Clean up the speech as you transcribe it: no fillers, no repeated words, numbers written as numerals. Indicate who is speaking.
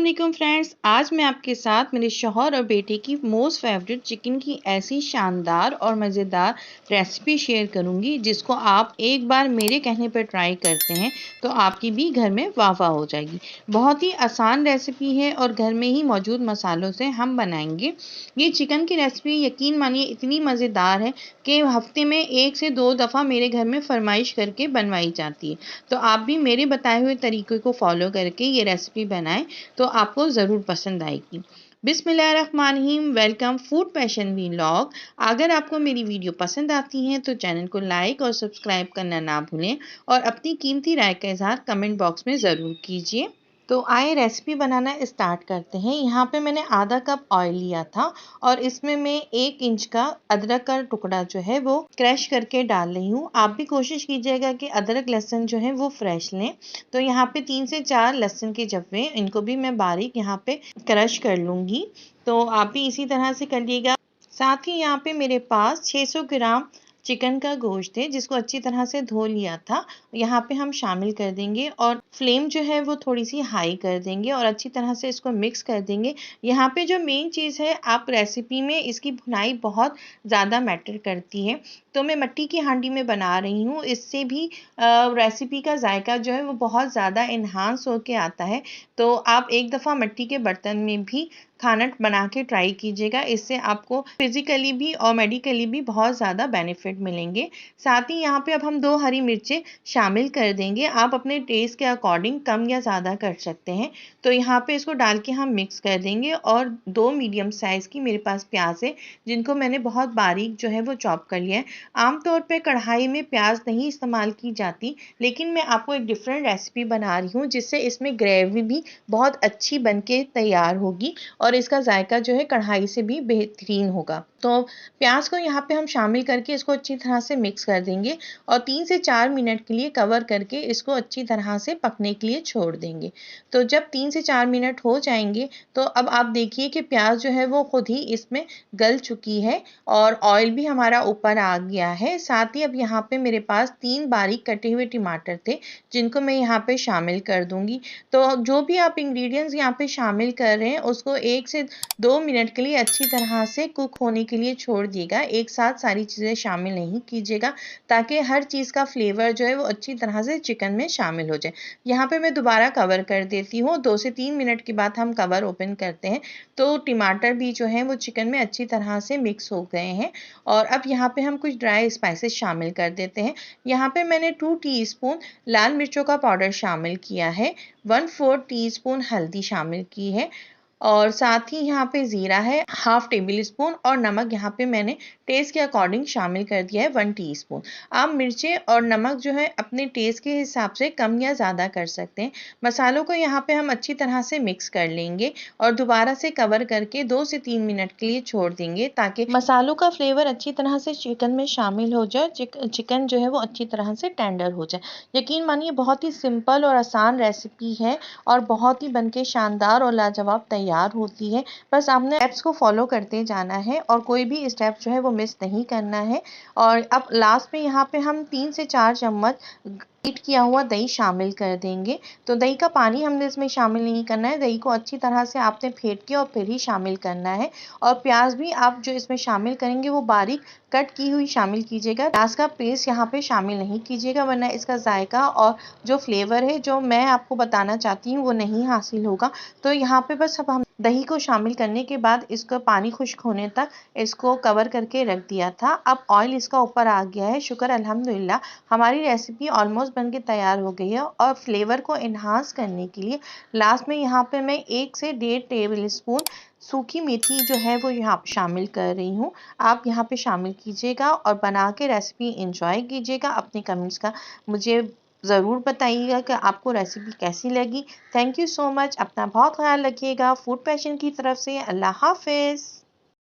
Speaker 1: अस्सलामुअलैकुम फ्रेंड्स, आज मैं आपके साथ मेरे शौहर और बेटे की मोस्ट फेवरेट चिकन की ऐसी शानदार और मज़ेदार रेसिपी शेयर करूंगी जिसको आप एक बार मेरे कहने पर ट्राई करते हैं तो आपकी भी घर में वाह वाह हो जाएगी। बहुत ही आसान रेसिपी है और घर में ही मौजूद मसालों से हम बनाएंगे। ये चिकन की रेसिपी यकीन मानिए इतनी मज़ेदार है कि हफ्ते में 1 से 2 दफ़ा मेरे घर में फरमाइश करके बनवाई जाती है। तो आप भी मेरे बताए हुए तरीके को फॉलो करके ये रेसिपी बनाएं तो आपको ज़रूर पसंद आएगी। बिस्मिल्लाहिर्रहमानिर्रहीम। Welcome food passion vlog. अगर आपको मेरी वीडियो पसंद आती है तो चैनल को लाइक और सब्सक्राइब करना ना भूलें और अपनी कीमती राय का इजहार कमेंट बॉक्स में ज़रूर कीजिए। तो आए रेसिपी बनाना स्टार्ट करते हैं। यहाँ पे मैंने आधा कप ऑयल लिया था और इसमें मैं 1 इंच का अदरक का टुकड़ा जो है वो क्रश करके डाल रही हूँ। आप भी कोशिश कीजिएगा कि अदरक लहसुन जो है वो फ्रेश लें। तो यहाँ पे 3 से 4 लहसुन के जब्बे, इनको भी मैं बारीक यहाँ पे क्रश कर लूँगी। तो आप भी इसी तरह से कर लीजिएगा। साथ ही यहाँ पे मेरे पास 600 ग्राम चिकन का गोश्त है जिसको अच्छी तरह से धो लिया था, यहाँ पे हम शामिल कर देंगे और फ्लेम जो है वो थोड़ी सी हाई कर देंगे और अच्छी तरह से इसको मिक्स कर देंगे। यहाँ पे जो मेन चीज़ है, आप रेसिपी में इसकी भुनाई बहुत ज़्यादा मैटर करती है। तो मैं मिट्टी की हांडी में बना रही हूँ, इससे भी रेसिपी का जायका जो है वो बहुत ज़्यादा इन्हांस होके आता है। तो आप एक दफ़ा मिट्टी के बर्तन में भी खाना बना के ट्राई कीजिएगा, इससे आपको फिजिकली भी और मेडिकली भी बहुत ज़्यादा बेनिफिट मिलेंगे। साथ ही यहाँ पे अब हम 2 हरी मिर्चें शामिल कर देंगे। आप अपने टेस्ट के अकॉर्डिंग कम या ज़्यादा कर सकते हैं। तो यहाँ पे इसको डाल के हम मिक्स कर देंगे और 2 मीडियम साइज़ की मेरे पास प्याज है जिनको मैंने बहुत बारीक जो है वो चॉप कर लिया है। आमतौर पे कढ़ाई में प्याज नहीं इस्तेमाल की जाती, लेकिन मैं आपको एक डिफरेंट रेसिपी बना रही हूँ जिससे इसमें ग्रेवी भी बहुत अच्छी बन के तैयार होगी और इसका जायका जो है कढ़ाई से भी बेहतरीन होगा। तो प्याज को यहाँ पे हम शामिल करके इसको अच्छी तरह से मिक्स कर देंगे और 3 से 4 मिनट के लिए कवर करके इसको अच्छी तरह से पकने के लिए छोड़ देंगे। तो जब 3 से 4 मिनट हो जाएंगे तो अब आप देखिए कि प्याज जो है वो खुद ही इसमें गल चुकी है और ऑयल भी हमारा ऊपर आ गया है। साथ ही अब यहाँ पे मेरे पास 3 बारीक कटे हुए टमाटर थे जिनको मैं यहाँ पे शामिल कर दूंगी। तो जो भी आप इंग्रेडिएंट्स यहाँ पे शामिल कर रहे हैं उसको 1 से 2 मिनट के लिए अच्छी तरह से कुक होने के लिए छोड़ दिएगा। एक साथ सारी चीज़ें शामिल नहीं कीजिएगा ताकि हर चीज़ का फ्लेवर जो है वो अच्छी तरह से चिकन में शामिल हो जाए। यहाँ पे मैं दोबारा कवर कर देती हूँ। 2 से 3 मिनट के बाद हम कवर ओपन करते हैं तो टमाटर भी जो है वो चिकन में अच्छी तरह से मिक्स हो गए हैं। और अब यहाँ पे हम कुछ ड्राई स्पाइसेस शामिल कर देते हैं। यहाँ पे मैंने 2 टीस्पून लाल मिर्चों का पाउडर शामिल किया है, 1/4 टीस्पून हल्दी शामिल की है और साथ ही यहाँ पे ज़ीरा है 1/2 टेबल स्पून और नमक यहाँ पे मैंने टेस्ट के अकॉर्डिंग शामिल कर दिया है 1 टीस्पून। आप मिर्चें और नमक जो है अपने टेस्ट के हिसाब से कम या ज़्यादा कर सकते हैं। मसालों को यहाँ पे हम अच्छी तरह से मिक्स कर लेंगे और दोबारा से कवर करके 2 से 3 मिनट के लिए छोड़ देंगे ताकि मसालों का फ्लेवर अच्छी तरह से चिकन में शामिल हो जाए, चिकन जो है वो अच्छी तरह से टेंडर हो जाए। यकीन मानिए बहुत ही सिंपल और आसान रेसिपी है और बहुत ही बनके शानदार और लाजवाब तैयार होती है। बस आपने स्टेप्स को फॉलो करते जाना है और कोई भी स्टेप जो है वो मिस नहीं करना है। और अब लास्ट में यहाँ पे हम 3 से 4 चम्मच हीट किया हुआ दही शामिल कर देंगे। तो दही का पानी हमने इसमें शामिल नहीं करना है, दही को अच्छी तरह से आपने फेंट के और फिर ही शामिल करना है। और प्याज भी आप जो इसमें शामिल करेंगे वो बारीक कट की हुई शामिल कीजिएगा। प्याज का पेस्ट यहाँ पे शामिल नहीं कीजिएगा वरना इसका जायका और जो फ्लेवर है जो मैं आपको बताना चाहती हूँ वो नहीं हासिल होगा। तो यहाँ पे बस अब हम दही को शामिल करने के बाद इसको पानी खुश्क होने तक इसको कवर करके रख दिया था। अब ऑयल इसका ऊपर आ गया है। शुक्र अल्हम्दुलिल्लाह, हमारी रेसिपी ऑलमोस्ट बनके तैयार हो गई है। और फ्लेवर को इन्हांस करने के लिए लास्ट में यहाँ पे मैं 1 से 1.5 टेबल स्पून सूखी मेथी जो है वो यहाँ शामिल कर रही हूँ। आप यहाँ पे शामिल कीजिएगा और बना के रेसिपी एंजॉय कीजिएगा। अपने कमेंट्स का मुझे ज़रूर बताइएगा कि आपको रेसिपी कैसी लगी। Thank you so much. अपना बहुत ख्याल रखिएगा। फूड पैशन की तरफ से अल्लाह हाफिज़।